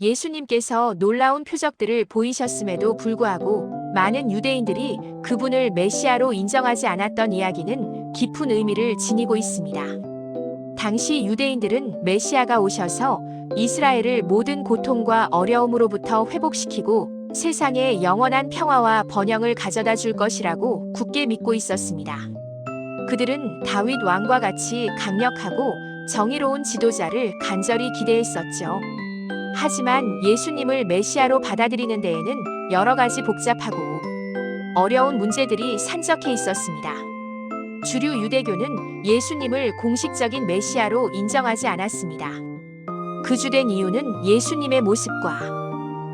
예수님께서 놀라운 표적들을 보이셨음에도 불구하고 많은 유대인들이 그분을 메시아로 인정하지 않았던 이야기는 깊은 의미를 지니고 있습니다. 당시 유대인들은 메시아가 오셔서 이스라엘을 모든 고통과 어려움으로부터 회복시키고 세상에 영원한 평화와 번영을 가져다 줄 것이라고 굳게 믿고 있었습니다. 그들은 다윗 왕과 같이 강력하고 정의로운 지도자를 간절히 기대했었죠. 하지만 예수님을 메시아로 받아들이는 데에는 여러 가지 복잡하고 어려운 문제들이 산적해 있었습니다. 주류 유대교는 예수님을 공식적인 메시아로 인정하지 않았습니다. 그 주된 이유는 예수님의 모습과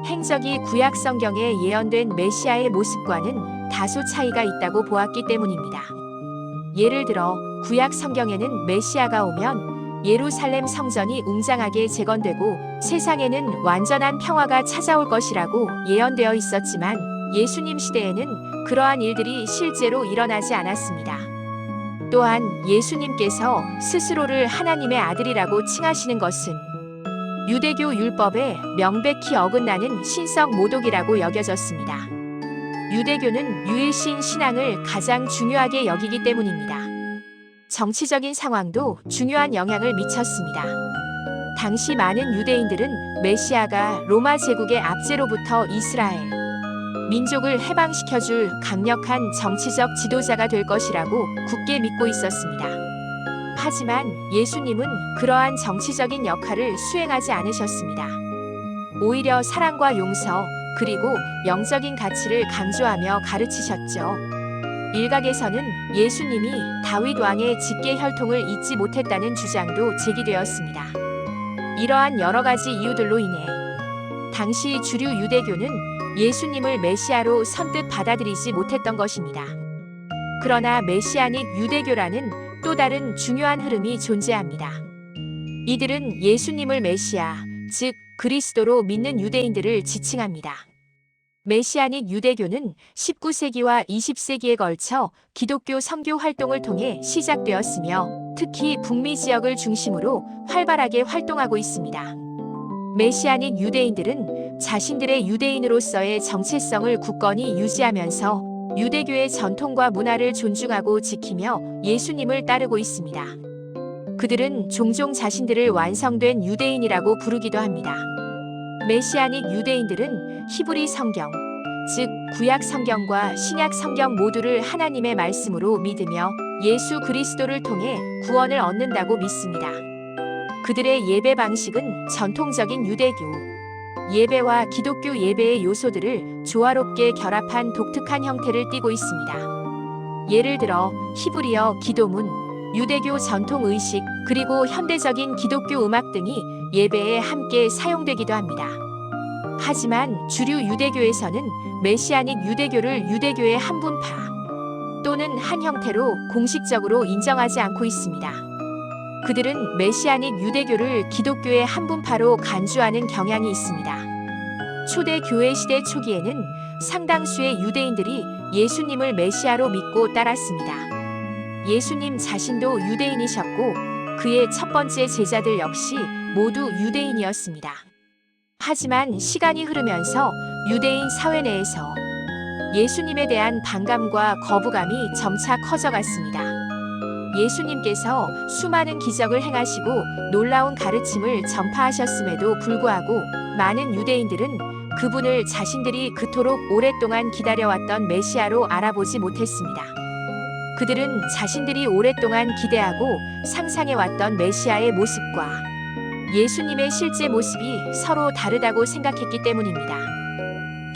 행적이 구약 성경에 예언된 메시아의 모습과는 다소 차이가 있다고 보았기 때문입니다. 예를 들어 구약 성경에는 메시아가 오면 예루살렘 성전이 웅장하게 재건되고 세상에는 완전한 평화가 찾아올 것이라고 예언되어 있었지만 예수님 시대에는 그러한 일들이 실제로 일어나지 않았습니다. 또한 예수님께서 스스로를 하나님의 아들이라고 칭하시는 것은 유대교 율법에 명백히 어긋나는 신성 모독이라고 여겨졌습니다. 유대교는 유일신 신앙을 가장 중요하게 여기기 때문입니다. 정치적인 상황도 중요한 영향을 미쳤습니다. 당시 많은 유대인들은 메시아가 로마 제국의 압제로부터 이스라엘 민족을 해방시켜줄 강력한 정치적 지도자가 될 것이라고 굳게 믿고 있었습니다. 하지만 예수님은 그러한 정치적인 역할을 수행하지 않으셨습니다. 오히려 사랑과 용서, 그리고 영적인 가치를 강조하며 가르치셨죠. 일각에서는 예수님이 다윗 왕의 직계 혈통을 잊지 못했다는 주장도 제기되었습니다. 이러한 여러 가지 이유들로 인해 당시 주류 유대교는 예수님을 메시아로 선뜻 받아들이지 못했던 것입니다. 그러나 메시아닉 유대교라는 또 다른 중요한 흐름이 존재합니다. 이들은 예수님을 메시아, 즉 그리스도로 믿는 유대인들을 지칭합니다. 메시아닉 유대교는 19세기와 20세기에 걸쳐 기독교 선교 활동을 통해 시작되었으며 특히 북미 지역을 중심으로 활발하게 활동하고 있습니다. 메시아닉 유대인들은 자신들의 유대인으로서의 정체성을 굳건히 유지하면서 유대교의 전통과 문화를 존중하고 지키며 예수님을 따르고 있습니다. 그들은 종종 자신들을 완성된 유대인이라고 부르기도 합니다. 메시아닉 유대인들은 히브리 성경, 즉 구약 성경과 신약 성경 모두를 하나님의 말씀으로 믿으며 예수 그리스도를 통해 구원을 얻는다고 믿습니다. 그들의 예배 방식은 전통적인 유대교 예배와 기독교 예배의 요소들을 조화롭게 결합한 독특한 형태를 띠고 있습니다. 예를 들어 히브리어 기도문, 유대교 전통 의식, 그리고 현대적인 기독교 음악 등이 예배에 함께 사용되기도 합니다. 하지만 주류 유대교에서는 메시아닉 유대교를 유대교의 한 분파 또는 한 형태로 공식적으로 인정하지 않고 있습니다. 그들은 메시아닉 유대교를 기독교의 한 분파로 간주하는 경향이 있습니다. 초대 교회 시대 초기에는 상당수의 유대인들이 예수님을 메시아로 믿고 따랐습니다. 예수님 자신도 유대인이셨고 그의 첫 번째 제자들 역시 모두 유대인이었습니다. 하지만 시간이 흐르면서 유대인 사회 내에서 예수님에 대한 반감과 거부감이 점차 커져갔습니다. 예수님께서 수많은 기적을 행하시고 놀라운 가르침을 전파하셨음에도 불구하고 많은 유대인들은 그분을 자신들이 그토록 오랫동안 기다려왔던 메시아로 알아보지 못했습니다. 그들은 자신들이 오랫동안 기대하고 상상해왔던 메시아의 모습과 예수님의 실제 모습이 서로 다르다고 생각했기 때문입니다.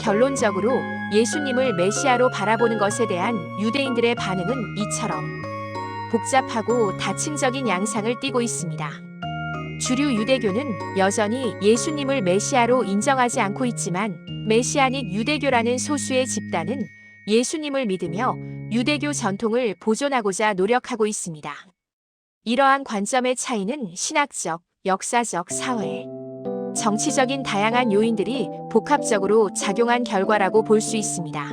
결론적으로 예수님을 메시아로 바라보는 것에 대한 유대인들의 반응은 이처럼 복잡하고 다층적인 양상을 띠고 있습니다. 주류 유대교는 여전히 예수님을 메시아로 인정하지 않고 있지만 메시아닉 유대교라는 소수의 집단은 예수님을 믿으며 유대교 전통을 보존하고자 노력하고 있습니다. 이러한 관점의 차이는 신학적, 역사적, 사회, 정치적인 다양한 요인들이 복합적으로 작용한 결과라고 볼 수 있습니다.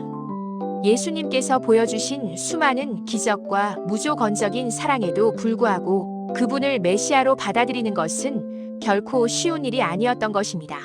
예수님께서 보여주신 수많은 기적과 무조건적인 사랑에도 불구하고 그분을 메시아로 받아들이는 것은 결코 쉬운 일이 아니었던 것입니다.